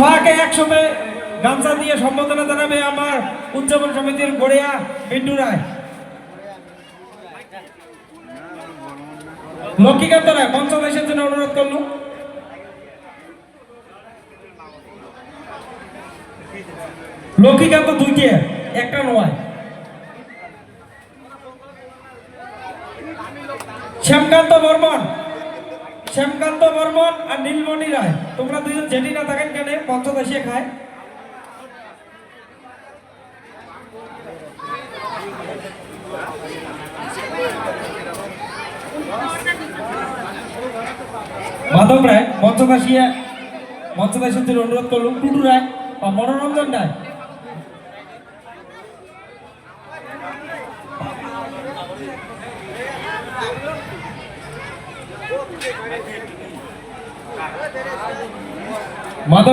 সোহাকে একসাথে গামছা দিয়ে সম্বোধনা জানাবে আমার উদযাপন সমিতির গড়িয়া পিন্টু রায়। লক্ষ্মীকান্ত রায় পঞ্চদেশের জন্য অনুরোধ করল। লক্ষ্মীকান্ত দুইটি একটা নয়। শ্যামকান্ত বর্মন আর নীলমণি রায়, তোমরা দুইজন জেটি না থাকেন কেন পঞ্চদেশে খায়। মাধব রায় মঞ্চদাসীর জন্য অনুরোধ করল। টুটু রায় বা মনোরঞ্জন রায়। মাধব